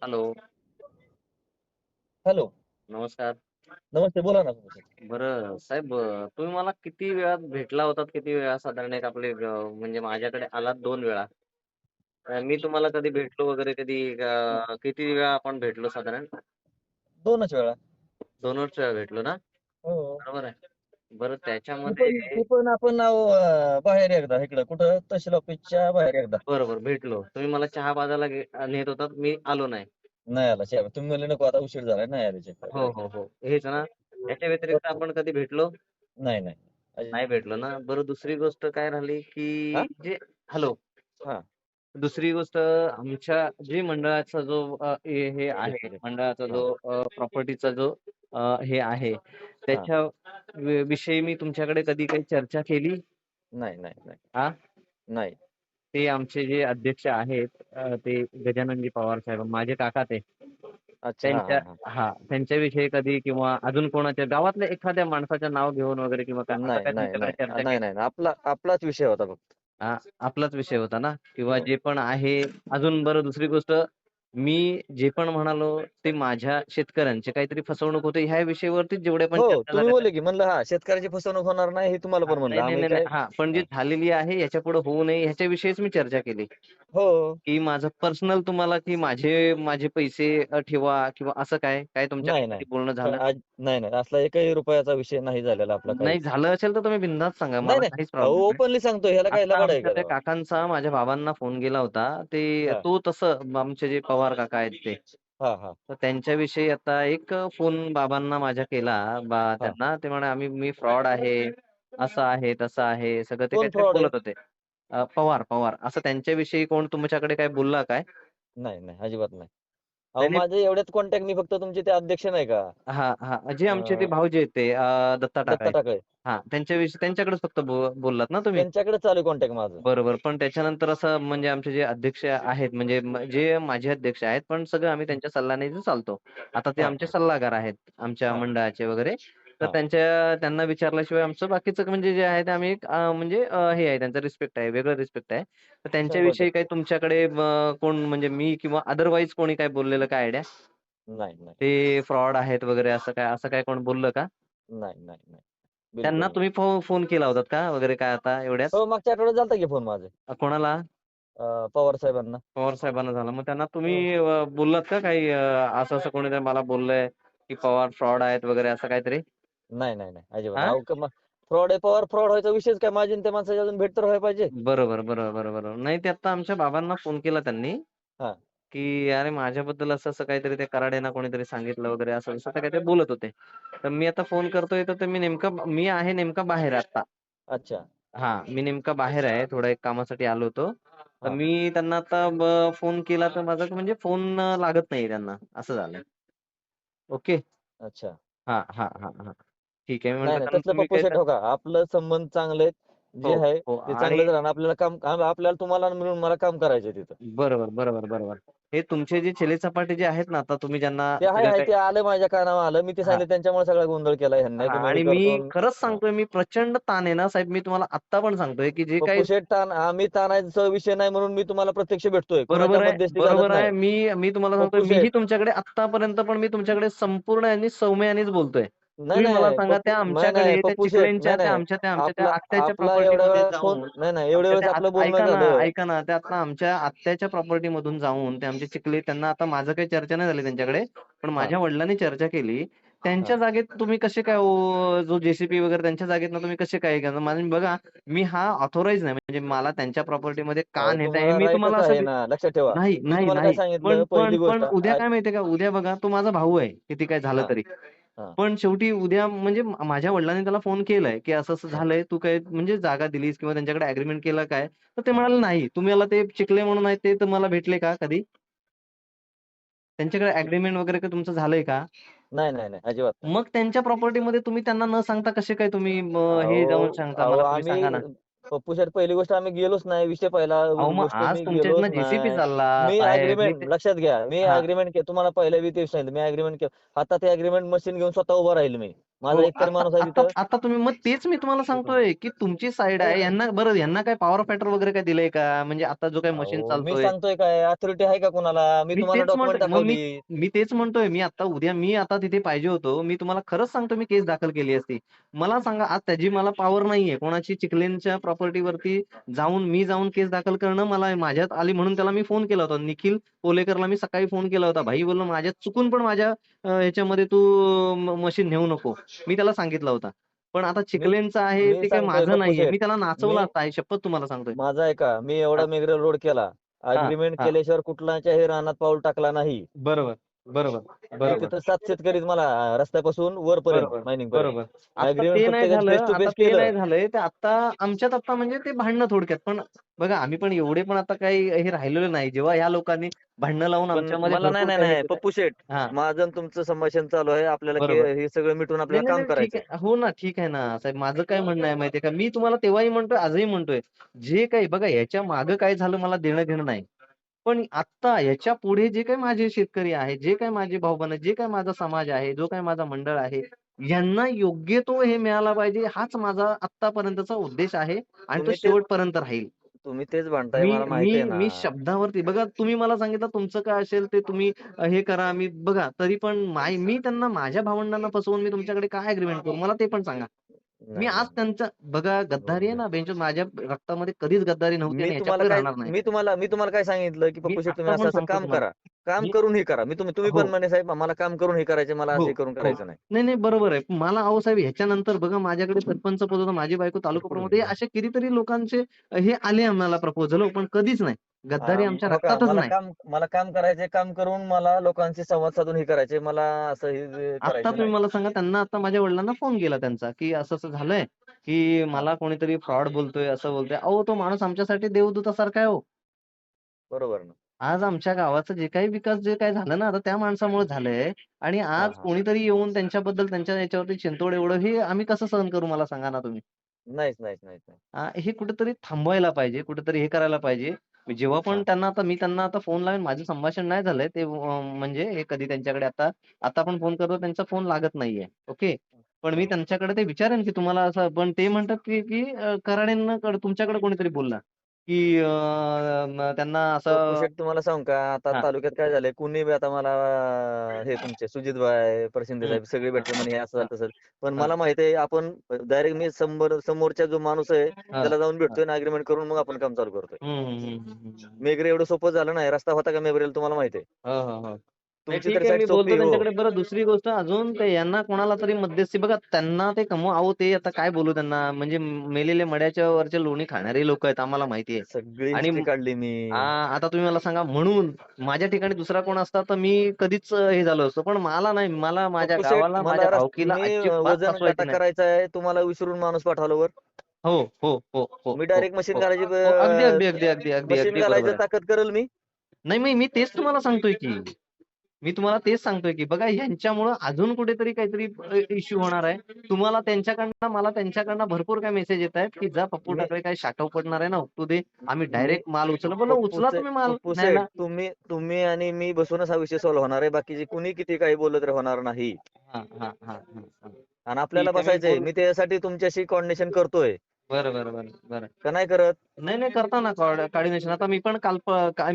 Hello, hello. नमस्कार. नमस्ते. बोला ना तुम्ही सर. बरं साहेब तुम्ही मला किती वेळात भेटला होतात? किती वेळा साधारण एक आपले म्हणजे माझ्याकडे आलात 2 वेळा. मी तुम्हाला कधी भेटलो वगैरे कधी किती वेळा आपण भेटलो साधारण? 2च वेळा. 2च वेळा भेटलो ना? हो. बरोबर आहे. बरं ती त्याच्यामध्ये पण ती पण आपण बाहेर एकदा इकडं कुठं तहसील ऑफिसच्या बाहेर एकदा. बरोबर भेटलो. तुम्ही मला चहा पाजायला नेत होतात. मी आलो नाही. नाही आला चहा. तुम्ही म्हणले नको आता उशीर झालाय, नाही आले चहा हो, प्यायला. हो, हो. हेच ना? याच्या व्यतिरिक्त हो. आपण कधी भेटलो? नाही, नाही. नाही भेटलो ना? बरं दुसरी गोष्ट काय राहिली, हां? की जे हॅलो. हां. दुसरी गोष्ट आमच्या जे मंडळाचा जो हे आहे, एक मिनिट. मंडळाचा हां, जो प्रॉपर्टीचा जो हे आहे, हां. त्याच्या विषयी मी तुमच्याकडे कधी काही चर्चा केली? नाही, नाही, नाही. हां, नाही. ते आमचे जे अध्यक्ष आहेत ते गजाननजी पवार साहेब माझे काका ते. अच्छा. हां, त्यांच्या हां, हां. हां, त्यांच्याविषयी कधी किंवा अजून कोणाच्या गावातल्या एखाद्या माणसाचं नाव घेऊन वगैरे किंवा काय असं नाही, काय नाही, तुमच्याकडे नाही. चर्चा नाही, केली? नाही. आपलाच विषय होता फक्त. हां, आपलाच विषय होता ना किंवा हो. जे पण आहे अजून बरं दुसरी गोष्ट मी जे पण म्हणालो ते माझ्या शेतकऱ्यांची काहीतरी फसवणूक होते ह्या विषयावरतीच जेवढ्या पण हो, चर्चा तुम्ही झाल्या त्या बोलले की म्हणलं हां, शेतकऱ्याची फसवणूक होणार नाही हे तुम्हाला हां, पण म्हणलं. नाही, नाही, आम्ही नाही, नाही. काय हां, पण जी हां. झालेली आहे याच्यापुढे होऊ नये ह्याच्याविषयीच मी चर्चा केली. हो. की माझं पर्सनल तुम्हाला की माझे माझे पैसे ठेवा किंवा असं काय? काय तुमच्याकडे नाही, नाही. कधी बोलणं झालं? नाही, नाही. असला एकही रुपयाचा विषय नाही झालेला आपला नाही काहीच. झालं असेल तर तुम्ही बिनधास्त सांगा. नाही, मला नाही. काहीच प्रॉब्लेम नाही. ओपनली सांगतोय ह्याला काय आता लबाड आहे आमच्या का त्या तेव्हा? काकांचा माझ्या बाबांना फोन गेला होता. हां, तो तसं आमचे जे पवार काका आहेत ते. हां, हां, तर त्यांच्याविषयी आता एक फोन बाबांना माझ्या केला. हां. त्यांना ते म्हणे मी फ्रॉड आहे, असं आहे, तसं आहे. सगळं ते कोण काहीतरी फ्रॉड आहे? बोलत होते. पवार असं त्यांच्याविषयी कोण तुमच्याकडे काय बोलला काय? नाही, नाही. अजिबात नाही. अहो नाही, नाही. माझे एवढ्याच कॉन्टॅक्ट मी फक्त तुमचे ते अध्यक्ष नाही का? हां, हां. जे आमचे ते अ, भाऊजी आहेत ते दत्ता दत्ता टाकाळे. टाकळे. हां, त्यांच्याविषयी त्यांच्याकडेच फक्त बोललात ना तुम्ही? त्यांच्याकडे चालू आहे कॉन्टॅक्ट माझं. बरोबर. पण त्याच्यानंतर असं म्हणजे आमचे जे अध्यक्ष आहेत म्हणजे जे माझे अध्यक्ष आहेत, पण सगळं आम्ही हं. त्यांच्या सल्ल्यानेच चालतो. आता ते हां, आमचे हां, सल्लागार आहेत, आमच्या हां, मंडळाचे वगैरे. तर हां. त्यांना विचारल्याशिवाय आमचं बाकीचं म्हणजे जे आहे ते आम्ही म्हणजे हे आहे त्यांचा रिस्पेक्ट आहे, वेगळं रिस्पेक्ट आहे. तर त्यांच्याविषयी 100% काही तुमच्याकडे कोण म्हणजे मी किंवा अदरवाईज कोणी काय बोललेलं काय आयडिया? नाही, नाही. ते फ्रॉड आहेत वगैरे असं काय कोण बोललं का? नाही, नाही, नाही. त्यांना बिलकुल नाही. तुम्ही फोन केला होतात का वगैरे काय आता एवढ्यात? हो, मागच्या आठवड्यात झालता की फोन माझा कोणाला? पवार साहेबांना. पवार साहेबांना झाला. मग त्यांना हो. तुम्ही बोललात का काही असं-असं कोणीतरी मला बोललंय, की पवार फ्रॉड आहेत वगैरे असं काहीतरी? नाही, नाही, नाही. अजिबात नाही. हां? अहो फ्रॉड आहे, पवार फ्रॉड व्हायचा विषयच काय? माझी आणि त्या माणसाची अजून भेट तर व्हायला पाहिजे. बरोबर, बरोबर, बरोबर, बरोबर. नाही ते आता आमच्या बाबांना फोन केला त्यांनी, हां, की "अरे माझ्याबद्दल असं-असं काहीतरी ते कराडेनं कोणीतरी सांगितलं वगैरे असं-तसं" ते काहीतरी बोलत होते. तर मी आता फोन करतोय तर ते मी आहे नेमका बाहेर आता. अच्छा. हां, मी नेमका बाहेर आहे. थोडं एक कामासाठी आलो होतो. तर हां, मी त्यांना आता फोन केला तर माझा म्हणजे फोन लागत नाहीये त्यांना, असं झालंय. ओके. अच्छा. हां, हां, हां, हां. ठीक आहे. मी नाही, म्हटलं नाही. त्यांना तसलं तुम्ही पप्पू काय शेठ हो का, आपलं संबंध चांगले आहेत. हो, जे आहे हो. ते आणि चांगलंच राहणार. आपल्याला तुम्हाला मिळून मला काम करायचंय तिथं. बरोबर, बरोबर, बरोबर. हे तुमचे जे छेले-चपाटे जे आहेत ना, आता तुम्ही ज्यांना ते आहे, सगळं आहे. काही ते आलं माझ्या कानावर आलं. मी ते हां, सांगितलं त्यांच्यामुळे सगळा गोंधळ केला ह्यांनी, हां. की मी हे आणि मी करतो. खरंच हां. सांगतोय, मी प्रचंड ताण आहे ना साहेब, मी तुम्हाला आत्ता पण सांगतोय, की जे काही पप्पू शेठ आम्ही ताणायचा विषय नाही म्हणून मी तुम्हाला प्रत्यक्ष भेटतोय. कुणाच्या बरोबर आहे, मध्यस्थी बरोबर साधत आहे. नाही. मी तुम्हाला सांगतोय, पप्पू मीही शेठ तुमच्याकडे आत्तापर्यंत पण मी तुमच्याकडे संपूर्ण यांनी सौम्यानेच बोलतोय. नाही, तुम्ही मला नाही. सांगा त्या नाही, नाही. आमच्याकडे, त्या पप्पू शेठ चिखलेंच्या, नाही, नाही. त्या आपला आत्याच्या आपला एवढ्या प्रॉपर्टीमध्ये वेळेस फोन जाऊन नाही, नाही. एवढ्या आमच्या वेळेस त्या आपलं बोलणं ऐका ना, झालं. ऐका ना. त्या आता आमच्या आत्याच्या प्रॉपर्टीमधून जाऊन ते आमचे चिखले त्यांना आता माझं काही चर्चा नाही झाली त्यांच्याकडे. पण हां, माझ्या वडिलांनी चर्चा केली. त्यांच्या हां. जागेत तुम्ही कसे काय जो जे वगैरे त्यांच्या जागेतनं तुम्ही कसे काय घेणार? मला बघा, मी हा ऑथराइज नाही. म्हणजे मला त्यांच्या प्रॉपर्टीमध्ये का अहो, नेता हे तुम्हाला मी तुम्हाला राईटच असं आहे ना. लक्षात ठेवा. नाही, मी नाही, तुम्हाला काय नाही. पण सांगितलं पण पहिली पण गोष्ट उद्या काय माहितीये का? उद्या बघा तो माझा भाऊ आहे, किती काय झालं हां, तरी. हां, पण शेवटी उद्या म्हणजे माझ्या वडिलांनी त्याला फोन केलाय, की असं-असं हां, झालंय. तू काय म्हणजे जागा दिलीस किंवा त्यांच्याकडे अग्रीमेंट केलं काय? तर ते हां. म्हणाले, "नाही. तुम्ही मला ते चिखले म्हणून आहेत ते तुम्हाला भेटले का कधी? त्यांच्याकडे अग्रीमेंट वगैरे काही तुमचं झालंय का?" नाही, नाही, नाही. अजिबात नाही. मग त्यांच्या प्रॉपर्टीमध्ये तुम्ही त्यांना न सांगता कसे काय तुम्ही हे अहो, जाऊन सांगता अहो मला तुम्ही आम्ही सांगा ना? पप्पू शेठ पहिली गोष्ट आम्ही गेलोच नाही. विषय पहिला अहो, मग गोष्ट आज मी तुमच्या गेलोच इथनं जे नाही. चालला मी साहेब मी अग्रीमेंट ते लक्षात घ्या. मी हां. अग्रीमेंट तुम्हाला पहिल्या बी तेच सांगितलं. मी अग्रीमेंट केलं. हातात ते अग्रीमेंट मशीन घेऊन स्वतः उभा राहील मी. माझा हो, एकतरी आता माणूस आहे आता तिथं. आता तुम्ही मग तेच मी तुम्हाला सांगतोय, की तुमची साईड नाही आहे. यांना काय पॉवर ऑफ अटर्नी वगैरे काय दिलंय का? म्हणजे आता जो काही मशीन अहो मी चालतोय. सांगतोय काय अथॉरिटी आहे का कोणाला? मी मी तुम्हाला तेच डॉक्युमेंट म्हणतोय. मग मी दाखवली. मी तेच म्हणतोय. मी आता तिथे पाहिजे होतो. मी तुम्हाला खरंच सांगतो मी केस दाखल केली असती. मला सांगा आज त्याची मला पॉवर नाहीये. कोणाची चिखलेंच्या प्रॉपर्टीवरती जाऊन केस दाखल करणं मला माझ्यात आली म्हणून त्याला मी फोन केला होता. निखिल पोलेकरला मी सकाळी फोन केला होता. भाई बोललो माझ्यात चुकून पण माझ्या ह्याच्यामध्ये तू मशीन नेऊ नको. मी त्याला सांगितलं होतं. पण आता मी चिखलेंचं आहे मी ते काही सांगतोय माझं पप्पू नाहीये. शेठ. मी त्याला नाचवलं मी आता आहे शपथ तुम्हाला सांगतोय. माझा आहे का मी हां, एवढा मेग्रेल रोड केला. हां, अग्रीमेंट हां. केल्याशिवाय कुठल्याच्याही रानात पाऊल टाकला नाही. बरोबर, बरोबर, मी बरोबर. तिथं 7 शेतकरीच मला रस्त्यापासून वरपर्यंत बरोबर, मायनिंग पर्यंत. बरोबर. आता अग्रीमेंट ते नाही प्रत्येकाचं झालं, फेस टू आता फेस ते केलं. नाही झालंय. ते आमच्यात म्हणजे ते भांडणं थोडक्यात. पण बघा आम्ही पण एवढे पण आता काही हे राहिलेलो नाही. जेव्हा ह्या लोकांनी भांडणं लावून पण आमच्यामध्ये मला नाही, भरपूर नाही, काही हे नाही केलंय. पप्पू शेठ. हां, माझं आणि तुमचं संभाषण चालू आहे. आपल्याला बरोबर. हे सगळं मिटून नाही, आपल्याला नाही, काम नाही. ठीक करायचंय. आहे. हो ना, ठीक आहे ना. साहेब माझं काय म्हणणं आहे माहिती आहे का, मी तुम्हाला तेव्हाही म्हणतोय, आजही म्हणतोय. जे काही बघा ह्याच्या मागं काय झालं मला देणं-घेणं नाही. पण आत्ता ह्याच्या पुढे जे काही माझे शेतकरी आहेत, जे काही माझे भाऊ-बंध आहेत, जे काही माझा समाज आहे, जो काही माझा मंडळ आहे, यांना योग्य तो हे मिळाला पाहिजे हाच माझा आत्तापर्यंतचा उद्देश आहे आणि तो तुम्ही तेच शेवटपर्यंत राहील. तुम्ही तेच भांडताय मी मला मी माहिती आहे ना. मी शब्दावरती बघा तुम्ही मला सांगितलं तुमचं काय असेल ते तुम्ही हे करा. मी बघा तरी पण मी त्यांना माझ्या भावंडांना फसवून मी तुमच्याकडे काय अग्रीमेंट करू? मला ते पण सांगा. मी नाही, आज नाही, नाही. त्यांचा बघा हो, गद्दारी आहे हो. ना बेंच माझ्या रक्तामध्ये कधीच गद्दारी नव्हती आणि ह्याच्यापुढे राहणार नाही. मी तुम्हाला काय सांगितलं, की मी पप्पू शेठ तुम्ही आत्ता पण असं-असं सांगतो काम तुम्हाला. करा. काम मी करून हे करा. तुम्ही हो. पण म्हणे साहेब मला काम करून हे करायचंय, मला हो, असं हे करून हो. करायचं नाही. नाही, नाही, बरोबर आहे. मला अहो साहेब ह्याच्यानंतर बघा माझ्याकडे सरपंच पद होतं, माझी बायको तालुका प्रमुख होती. असे कितीतरी लोकांचे हे आले आम्हाला प्रपोजल हो, पण कधीच नाही. गद्दारी आमच्या हो का रक्तातच नाही. मला काम करायचंय, काम करून मला लोकांशी संवाद साधून हे करायचंय. मला असं हे आत्ता करायचं तुम्ही नाही. मला सांगा त्यांना आता माझ्या वडिलांना फोन केला त्यांचा, की असं-असं झालंय, की हां, मला कोणीतरी फ्रॉड बोलतोय, असं बोलतोय. अहो तो माणूस आमच्यासाठी देवदूतासारखा आहे हो. बरोबर ना. आज आमच्या गावाचा जे काही विकास जे काही झाला ना, आता त्या माणसामुळे झालंय आणि हां, आज हां. कोणीतरी येऊन त्यांच्याबद्दल त्यांच्या याच्यावरती शिंतोड एवढं हे आम्ही कसं सहन करू मला सांगा ना तुम्ही? नाहीच, नाहीच, नाहीच, नाही. हे कुठेतरी थांबवायला पाहिजे, कुठेतरी हे करायला पाहिजे. जेव्हा पण हां, मी त्यांना आता फोन लावेन, माझं संभाषण नाही झालंय. ते म्हणजे हे कधी त्यांच्याकडे आता पण फोन करतो त्यांचा फोन लागत नाहीये. ओके. पण मी हां. त्यांच्याकडे ते विचारेन, की तुम्हाला असं पण ते म्हणतात, की कराडेंकडे तुमच्याकडे कोणीतरी बोलला, की त्यांना पप्पू असं शेठ तुम्हाला सांगू का, आता हां. तालुक्यात काय झालंय, कुणी बी आता मला हे तुमचे सुजितभाई, प्रशिंदे हं. साहेब सगळे भेटतात म्हणे हे असं हां, झालं तसं. पण हां, मला माहिती आहे आपण डायरेक्ट मी समोरचा जो माणूस आहे हां, त्याला जाऊन हां. भेटतोय आणि अग्रीमेंट करून मग आपण काम चालू करतोय. हं, हं, हं, हं, हं, हं. मेगरे एवढं सोपं झालं नाही. रस्ता होता का मेगरेला तुम्हाला माहिती आहे. हो, हो, हो. नाही तुमची ठीक तरी आहे साईड मी सोपी बोलतो आहे. हो. त्यांच्याकडे. बरं दुसरी गोष्ट अजून ते यांना कोणाला तरी मध्यस्थी बघा त्यांना ते अहो ते आता काय बोलू त्यांना म्हणजे मेलेले मड्याच्या वरचे लोणी खाणारे लोकं आहेत आम्हाला माहिती आहे. सगळी आणि हिस्ट्री काढली मी. आता तुम्ही मला सांगा म्हणून माझ्या ठिकाणी दुसरा कोण असता तर मी कधीच हे झालो असतो. पण मला नाही. मला माझ्या पप्पू शेठ गावाला, माझ्या भावकीला मी अजिबात वजन फसवायचे काटा नाही. करायचा आहे. तुम्हाला विसरून माणूस पाठवला वर. हो, हो, हो, हो, मी हो, डायरेक्ट मशीन हो. घालायची हो, अगदी, अगदी, अगदी, अगदी, अगदी, मशीन अगदी बरोबर घालायचं आहे. ताकद करेल मी. नाही मी तेच तुम्हाला सांगतोय की. मी तुम्हाला तेच सांगतोय की बघा ह्यांच्यामुळं अजून कुठेतरी काहीतरी इश्यू होणार आहे. तुम्हाला त्यांच्याकडनं मला त्यांच्याकडनं भरपूर काही मेसेज येतायत, की जा पप्पू मी टाकळे काही शाटव पडणार आहे ना, उपटू दे. आम्ही मी डायरेक्ट माल उचलला. म्हणलं उचला तुम्ही माल पप्पू सेठ न्यायला. तुम्ही आणि मी बसूनच हा विषय सॉल्व्ह होणार आहे. बाकीचे कुणी किती काही बोललं तरी होणार नाही. हां, हां, हां, हां, हां. आणि आपल्याला ठीक आहे मी बसायचंय. मी त्याच्यासाठी तुमच्याशी कोऑर्डिनेशन करतोय. बरं, बरं, बरं, बरं. का नाही करत? नाही, नाही करता ना कोऑर्डिनेशन. आता मी पण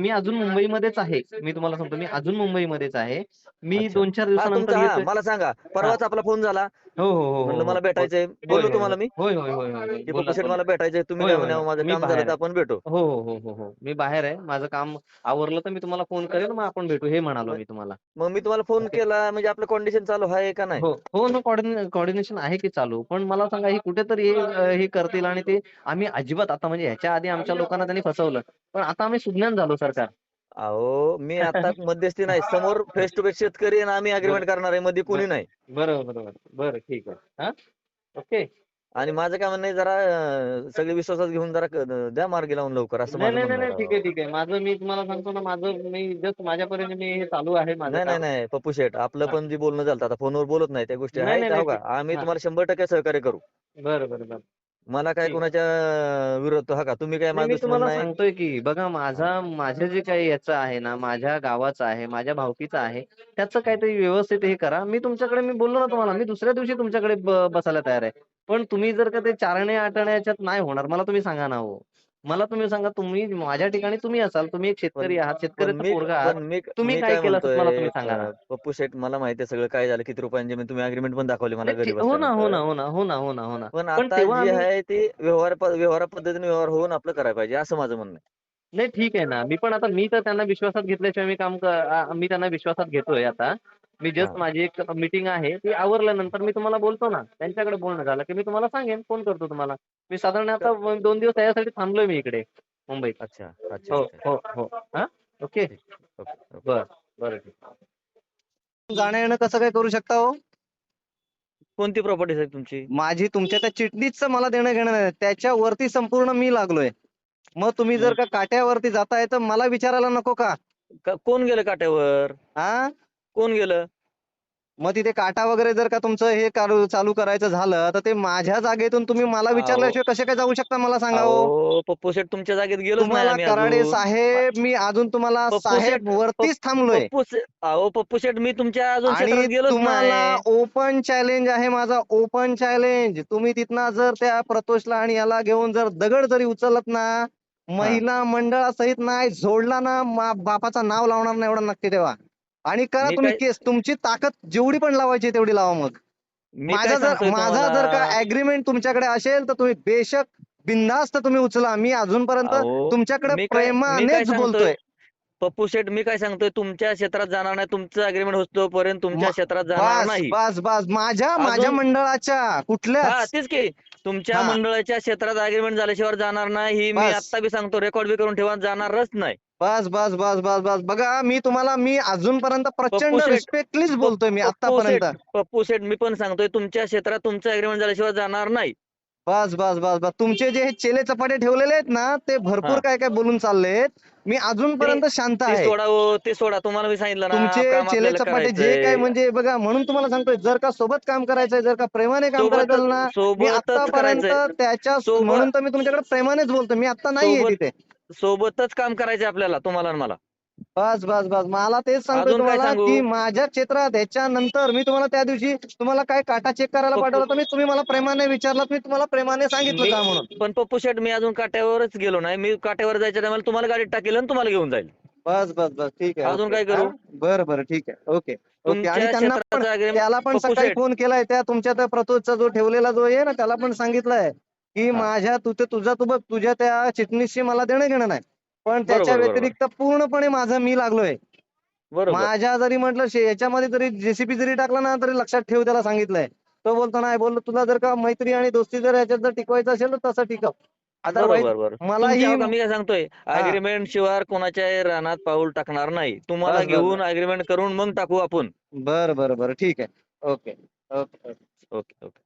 मी अजून मुंबईमध्येच आहे. मी तुम्हाला सांगतो मी अजून मुंबईमध्येच आहे. मी अच्छा. 2-4 दिवसानंतर हां, येतोय. मला सांगा. हां. परवाच आपला फोन झाला. हो, हो, हो, हो, म्हणलं हो. मला हो. भेटायचंय. होय, बोललो होय, होय. तुम्हाला मी, होय, होय, होय, होय, होय. की पप्पू बोललात, शेठ मला बोललात. भेटायचंय. तुम्ही होय, काय होय, म्हणे, होय. "अहो, माझं मी काम झालं बाहेर तर आहे. आपण भेटू." हो, हो, हो, हो, हो. मी बाहेर आहे. माझं काम आवरलं तर मी तुम्हाला फोन करेन. मग आपण भेटू हे म्हणालो मग मी तुम्हाला. मग मी तुम्हाला फोन ओके. केला म्हणजे आपलं कंडिशन चालू आहे का नाही? हो, हो ना कोऑर्डिनेशन आहे की चालू. पण मला सांगा हे कुठेतरी हे करतील आणि ते आम्ही अजिबात आता म्हणजे ह्याच्या आधी आमच्या लोकांना त्यांनी फसवलं. पण आता आम्ही सुज्ञान झालो सरकार. अहो, मी आता मध्यस्थी नाही. समोर फेस टू फेस शेतकरी आणि आम्ही बरं, अग्रीमेंट करणार आहे. मध्ये बरं. कुणी नाही. बरोबर, बरोबर. बरं ठीक आहे. हां. ओके. आणि माझं काय म्हणणं आहे जरा सगळे विश्वासात घेऊन जरा द्या मार्गी लावून लवकर असं नाही, माझं नाही, नाही, म्हणणं आहे नाही. ठीक राव. आहे, ठीक आहे. मी तुम्हाला सांगतो ना मी जस्ट माझ्यापर्यंत हे चालू आहे माझं नाही, नाही, काम. नाही पप्पू शेठ आपलं हां. पण जे बोलणं झालं आता फोनवर बोलत नाही त्या गोष्टी नाही, आहेत नाही, हो नाही. का. आम्ही तुम्हाला 100% सहकार्य करू. बरं, बरं, बरं. मला काय ठीक. कोणाच्या विरोध हा का तुम्ही काय नाही, माझं मी दुश्मन तुम्हाला नाही. सांगतोय की बघा हा. माझं जे काही याचं आहे ना, माझ्या गावाचं आहे, माझ्या भावकीचं आहे, त्याचं काहीतरी व्यवस्थित हे करा. मी बोललो ना तुम्हाला, मी दुसऱ्या दिवशी तुमच्याकडे बसायला तयार आहे. पण तुम्ही जर का ते चारणे-आठणे याच्यात नाही होणार. मला तुम्ही सांगा ना हो. मला तुम्ही सांगा, तुम्ही माझ्या ठिकाणी तुम्ही असाल, तुम्ही एक पण शेतकरी आहात, पण शेतकऱ्याचा मी पोरगा आहात. पण मी तुम्ही मी काय काय केलं असतं मला म्हणतोय तुम्ही सांगा ना? पप्पू शेठ, मला माहिती आहे सगळं काय झालं, किती रुपयांची जमीन, तुम्ही अग्रीमेंट पण दाखवली मला नाही घरी हो ना, हो ना, बसल्यानंतर. हो ना, हो ना, हो ना, हो ना. पण पण आता तेव्हा जी आम्ही आहे ती व्यवहार पद्धतीने व्यवहार होऊन आपलं करायला पाहिजे असं माझं म्हणणं आहे. नाही ठीक आहे ना. मी तर त्यांना विश्वासात घेतल्याशिवाय मी त्यांना विश्वासात घेतोय आता. मी हा. जस्ट माझी एक मीटिंग आहे. ती आवरल्यानंतर मी तुम्हाला बोलतो ना. त्यांच्याकडे बोलणं झालं, की मी तुम्हाला सांगेन. फोन करतो तुम्हाला. मी साधारण आता क- 2 दिवस त्याच्यासाठी थांबलोय मी इकडे मुंबईत. अच्छा अच्छा हो, अच्छा. हो, हो. हां? ओके. ठीक. Okay okay. बरं, बरं ठीक. जाणं-येणं कसं काय करू शकता हो? कोणती प्रॉपर्टी आहे तुमची? माझी तुमच्या त्या चिटणीचं मला देणं-घेणं नाही. त्याच्यावरती संपूर्ण मी लागलोय. मग तुम्ही जर मग का काट्यावरती जाताय, तर मला विचारायला नको का? कोण गेलं काट्यावर? हां? कोण गेलं? मग तिथे काटा वगैरे जर का तुमचं हे चालू करायचं झालं, तर ते माझ्या जागेतून तुम्ही मला अहो विचारल्याशिवाय कसे काय जाऊ शकता मला सांगा अहो हो? पप्पू शेठ, तुमच्या जागेत गेलोच नाही तुम्हाला आम्ही कराडे अजून. साहेब, मी अजून तुम्हाला पप्पू शेठ साहेब वरतीच पप- थांबलोय. पप्पू शेठ, मी तुमच्या अजून क्षेत्रात आणि गेलोच तुम्हाला नाही. ओपन चॅलेंज आहे माझा, ओपन चॅलेंज. तुम्ही तिथनं जर त्या प्रतोषला आणि याला घेऊन जर दगड जरी उचलत ना, हा. महिला मंडळासहित नाही झोडला ना, बापाचं नाव लावणार नाही एवढं नक्की ठेवा. आणि करा मी तुम्ही काय केस. तुमची ताकद जेवढी पण लावायची तेवढी लावा मग. मी काय सांगतोय माझा तुम्हाला? जर का ॲग्रीमेंट तुमच्याकडे असेल, तर तुम्ही बेशक बिनधास्त तुम्ही उचला. मी अजूनपर्यंत अहो तुमच्याकडे मी काय प्रेमानेच सांगतोय बोलतोय. पप्पू शेठ, मी काय सांगतोय, तुमच्या क्षेत्रात जाणार नाही. तुमचं अग्रीमेंट होतोपर्यंत म तुमच्या क्षेत्रात जाणार बास, नाही. बास, बास. माझ्या अजून मंडळाच्या हा कुठल्याच तेच की, तुमच्या हां. मंडळाच्या क्षेत्रात अग्रीमेंट झाल्याशिवाय जाणार नाही. ही मी बास. आत्ता बी सांगतो, रेकॉर्ड बी करून ठेवा, जाणारच नाही. बस, बस, बस, बस, बस. बघा मी अजूनपर्यंत पप्पू प्रचंड शेठ रिस्पेक्टलीच पप- बोलतोय मी पप्पू आत्तापर्यंत. शेठ पप्पू शेठ, मी पण सांगतोय, तुमच्या क्षेत्रात तुमचं अग्रीमेंट झाल्याशिवाय जाणार नाही. बस, बस, बस, बस. तुमचे जे हे चेले-चपाटे ठेवलेले आहेत ना, ते भरपूर हा. काय-काय बोलून चाललेत. मी ते अजूनपर्यंत शांत ते आहे. सोडा हो, ते सोडा. तुम्हाला मी सांगितलं ना, तुमचे काम आपल्याला चेले-चपाटे जे काय करायचंय. म्हणजे बघा म्हणून तुम्हाला सांगतोय, जर का सोबत काम करायचंय, जर का प्रेमाने काम करायचं सोबतच ना, मी सोबतच आत्तापर्यंत करायचंय. म्हणून सोबत तर मी तुमच्याकडे प्रेमानेच बोलतोय. मी आत्ता नाहीये सोबत तिथे. सोबतच काम करायचंय आपल्याला, तुम्हाला आणि मला. बस, बस, बस. मला तेच सांगतोय अजून काय तुम्हाला, सांगू? की माझ्या क्षेत्रात ह्याच्यानंतर मी तुम्हाला त्या दिवशी तुम्हाला काय काटा चेक करायला पप्पू पाठवला होता, तुम्ही मला प्रेमाने विचारलात, मी तुम्हाला प्रेमाने सांगितलं मी का म्हणून. पण पप्पू शेठ, मी अजून काट्यावरच गेलो नाही. मी काट्यावर जायच्या टायमाला तुम्हाला गाडीत टाकेल आणि तुम्हाला घेऊन जाईल. बस, बस, बस. ठीक आहे. अजून ओके. काय हां. करू? बरं, बरं. ठीक आहे. Okay, okay. आणि तुमच्या क्षेत्राचा अग्रीमेंट त्याला पण पप्पू सकाळी शेठ. फोन केलाय. त्या तुमच्या त्या प्रतोषचा जो ठेवलेला जो आहे ना, त्याला पण सांगितलंय, की हा. तुझा तू बघ, तुझ्या त्या चिटणीसशी मला देणं-घेणं नाही. पण त्याच्या बरोबर बरोबर व्यतिरिक्त पूर्णपणे माझं मी लागलोय. बरोबर. माझ्या जरी म्हटलं याच्यामध्ये जरी जेसीबी जरी टाकला ना, तरी लक्षात ठेव त्याला सांगितलंय. तो बोलतो नाही, बोललो तुला जर का मैत्री आणि दोस्ती जर ह्याच्यात जर टिकवायचं असेल, तर तसं टिकव. अदरवाईज बरोबर बरोबर. तुमच्या मलाही हो का, मी काय सांगतोय, हां. अग्रीमेंट शिवाय कोणाच्या रानात पाऊल टाकणार नाही. तुम्हाला बस, बस, घेऊन बस. अग्रीमेंट करून मग टाकू आपण. बरं, बरं, बरं. ठीक आहे. Okay. Okay, okay. Okay okay.